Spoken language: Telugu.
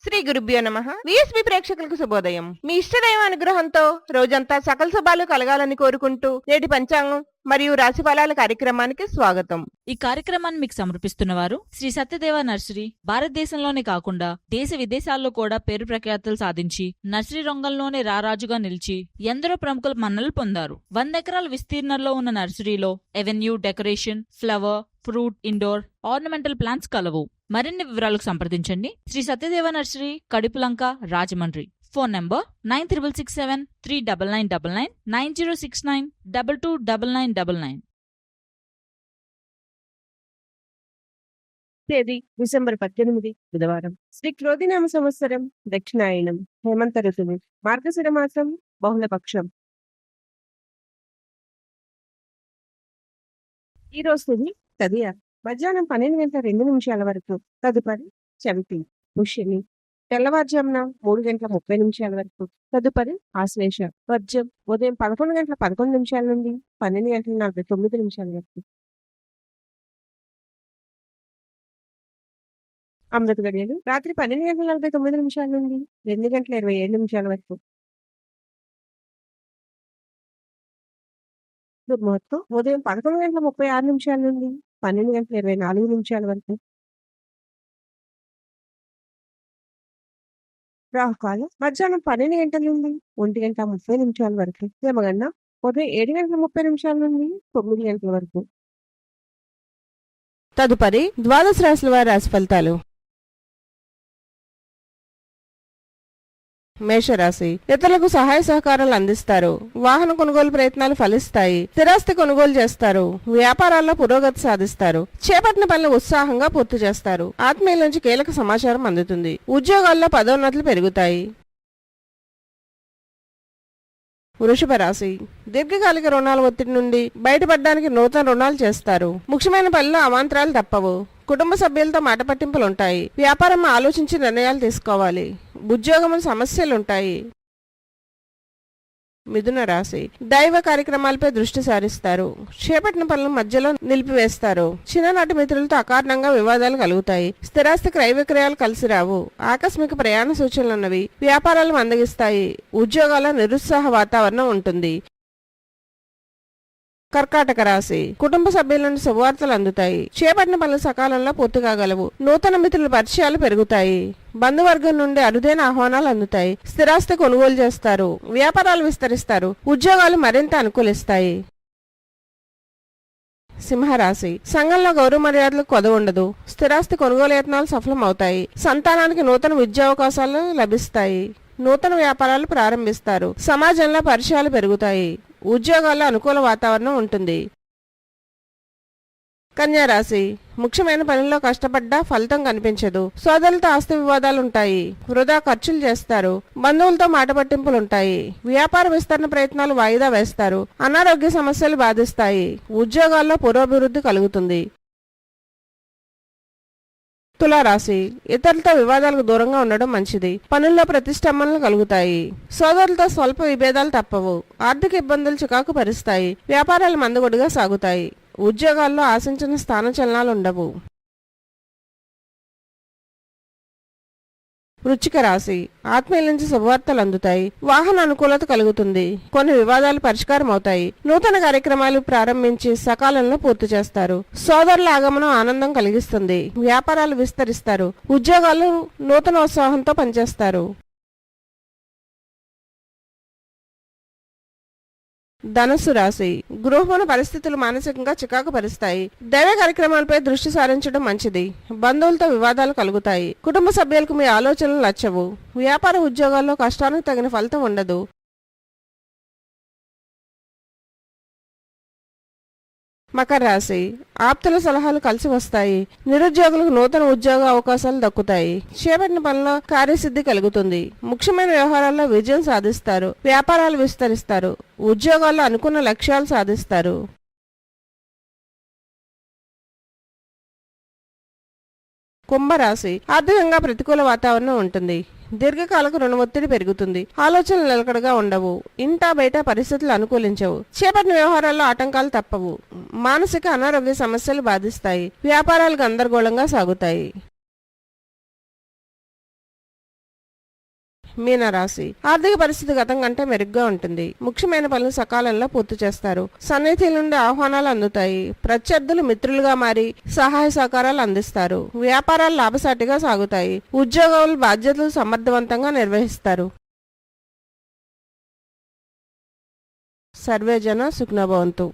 శ్రీ గురుభ్యో నమః. విఎస్బి ప్రేక్షకులకు శుభోదయం. మీ ఇష్టదైవ అనుగ్రహంతో రోజంతా సకల శుభాలు కలగాలని కోరుకుంటూ నేటి పంచాంగం మరియు రాశి ఫలాల కార్యక్రమానికి స్వాగతం. ఈ కార్యక్రమాన్ని మీకు సమర్పిస్తున్న వారు శ్రీ సత్యదేవ నర్సరీ. భారతదేశంలోనే కాకుండా దేశ విదేశాల్లో కూడా పేరు ప్రఖ్యాతులు సాధించి నర్సరీ రంగంలోనే రారాజుగా నిలిచి ఎందరో ప్రముఖుల మన్నలు పొందారు. 100 ఎకరాల విస్తీర్ణంలో ఉన్న నర్సరీలో avenue, decoration, flower, fruit, indoor, ornamental plants కలవు. మరిన్ని వివరాలకు సంప్రదించండి Shri Satyadeva nursery, Kadupulanka, Rajahmundry. Phone number 9667 39999 90692299. తేదీ డిసెంబర్ 18 బుధవారం. శ్రీ క్రోధినామ సంవత్సరం, దక్షిణాయనం, హేమంత ఋతువు, మార్గశిర మాసం, బహుళపక్షం. ఈ రోజు తదియ మధ్యాహ్నం 12:02 వరకు. తదుపరి చవితి, పుష్యమి, తెల్లవారుజామున 3:30 వరకు. తదుపరి ఆశ్లేష, వర్జం ఉదయం 11:11 నుండి 12:49 వరకు. అమృత గడియలు రాత్రి 12:49 నుండి 2:27 వరకు. దుర్ముహూర్తం ఉదయం 11:36 నుండి 12:24 వరకు. రాహుకాలం మధ్యాహ్నం 12 నుండి 1:30 వరకు. యమగండ ఉదయం 7:30 నుండి 9 వరకు. తదుపరి ద్వాదశ రాశుల వారి రాశి ఫలితాలు. మేషరాశి, ఇతరులకు సహాయ సహకారాలు అందిస్తారు. వాహన కొనుగోలు ప్రయత్నాలు ఫలిస్తాయి. స్థిరాస్తి కొనుగోలు చేస్తారు. వ్యాపారాల్లో పురోగతి సాధిస్తారు. చేపట్టిన పనులు ఉత్సాహంగా పూర్తి చేస్తారు. ఆత్మీయుల నుంచి కీలక సమాచారం అందుతుంది. ఉద్యోగాల్లో పదోన్నతులు పెరుగుతాయి. వృషభ రాశి, దీర్ఘకాలిక రుణాల ఒత్తిడి నుండి బయటపడడానికి నూతన రుణాలు చేస్తారు. ముఖ్యమైన పనుల్లో అవాంతరాలు తప్పవు. కుటుంబ సభ్యులతో మాట పట్టింపులుంటాయి. వ్యాపారం ఆలోచించి నిర్ణయాలు తీసుకోవాలి. ఉద్యోగంలో సమస్యలుంటాయి. మిథున రాశి, దైవ కార్యక్రమాలపై దృష్టి సారిస్తారు. చేపట్టిన పనులు మధ్యలో నిలిపివేస్తారు. చిన్ననాటి మిత్రులతో అకారణంగా వివాదాలు కలుగుతాయి. స్థిరాస్తి క్రయ విక్రయాలు కలిసి రావు. ఆకస్మిక ప్రయాణ సూచనలున్నవి. వ్యాపారాలు మందగిస్తాయి. ఉద్యోగాల నిరుత్సాహ వాతావరణం ఉంటుంది. కర్కాటక రాశి, కుటుంబ సభ్యుల నుండి శుభవార్తలు అందుతాయి. చేపట్టిన పనులు సకాలంలో పూర్తి కాగలవు. నూతన మిత్రుల పరిచయాలు పెరుగుతాయి. బంధువర్గం నుండి అరుదైన ఆహ్వానాలు అందుతాయి. స్థిరాస్తి కొనుగోలు చేస్తారు. వ్యాపారాలు విస్తరిస్తారు. ఉద్యోగాలు మరింత అనుకూలిస్తాయి. సింహరాశి, సంఘంలో గౌరవ మర్యాదలకు కొదవ ఉండదు. స్థిరాస్తి కొనుగోలు యత్నాలు సఫలమవుతాయి. సంతానానికి నూతన విద్యావకాశాలు లభిస్తాయి. నూతన వ్యాపారాలు ప్రారంభిస్తారు. సమాజంలో పరిచయాలు పెరుగుతాయి. ఉద్యోగాల్లో అనుకూల వాతావరణం ఉంటుంది. కన్యారాశి, ముఖ్యమైన పనుల్లో కష్టపడ్డా ఫలితం కనిపించదు. సోదరులతో ఆస్తి వివాదాలుంటాయి. వృధా ఖర్చులు చేస్తారు. బంధువులతో మాట పట్టింపులుంటాయి. వ్యాపార విస్తరణ ప్రయత్నాలు వాయిదా వేస్తారు. అనారోగ్య సమస్యలు బాధిస్తాయి. ఉద్యోగాల్లో పురోభివృద్ధి కలుగుతుంది. తులారాశి, ఇతరులతో వివాదాలకు దూరంగా ఉండడం మంచిది. పనుల్లో ప్రతిష్టంభనలు కలుగుతాయి. సోదరులతో స్వల్ప విభేదాలు తప్పవు. ఆర్థిక ఇబ్బందులు చికాకు పరుస్తాయి. వ్యాపారాలు మందగొడిగా సాగుతాయి. ఉద్యోగాల్లో ఆశించిన స్థానచలనాలు ఉండవు. వృశ్చిక రాశి, ఆత్మీయుల నుంచి శుభవార్తలు అందుతాయి. వాహన అనుకూలత కలుగుతుంది. కొన్ని వివాదాలు పరిష్కారం అవుతాయి. నూతన కార్యక్రమాలు ప్రారంభించి సకాలంలో పూర్తి చేస్తారు. సోదరుల ఆగమనం ఆనందం కలిగిస్తుంది. వ్యాపారాలు విస్తరిస్తారు. ఉద్యోగాలు నూతన ఉత్సాహంతో పనిచేస్తారు. ధనుస్సు రాశి, గృహమున పరిస్థితులు మానసికంగా చికాకు పరుస్తాయి. దైవ కార్యక్రమాలపై దృష్టి సారించడం మంచిది. బంధువులతో వివాదాలు కలుగుతాయి. కుటుంబ సభ్యులకు మీ ఆలోచనలు నచ్చవు. వ్యాపార ఉద్యోగాల్లో కష్టానికి తగిన ఫలితం ఉండదు. మకర రాశి, ఆప్తుల సలహాలు కలిసి వస్తాయి. నిరుద్యోగులకు నూతన ఉద్యోగ అవకాశాలు దక్కుతాయి. చేపట్టిన పనుల్లో కార్యసిద్ధి కలుగుతుంది. ముఖ్యమైన వ్యవహారాల్లో విజయం సాధిస్తారు. వ్యాపారాలు విస్తరిస్తారు. ఉద్యోగాల్లో అనుకున్న లక్ష్యాలు సాధిస్తారు. కుంభరాశి, ఆర్థికంగా ప్రతికూల వాతావరణం ఉంటుంది. దీర్ఘకాలకు రుణ ఒత్తిడి పెరుగుతుంది. ఆలోచనలు నిలకడగా ఉండవు. ఇంటా బయట పరిస్థితులు అనుకూలించవు. చేపట్టిన వ్యవహారాల్లో ఆటంకాలు తప్పవు. మానసిక అనారోగ్య సమస్యలు బాధిస్తాయి. వ్యాపారాలు గందరగోళంగా సాగుతాయి. మీనరాశి ఆర్థిక పరిస్థితి గతం కంటే మెరుగ్గా ఉంటుంది. ముఖ్యమైన పనులు సకాలంలో పూర్తి చేస్తారు. సన్నిహితుల నుండి ఆహ్వానాలు అందుతాయి. ప్రత్యర్థులు మిత్రులుగా మారి సహాయ సహకారాలు అందిస్తారు. వ్యాపారాలు లాభసాటిగా సాగుతాయి. ఉద్యోగులు బాధ్యతలు సమర్థవంతంగా నిర్వహిస్తారు. సర్వే జన సుఖ్నభవంతు.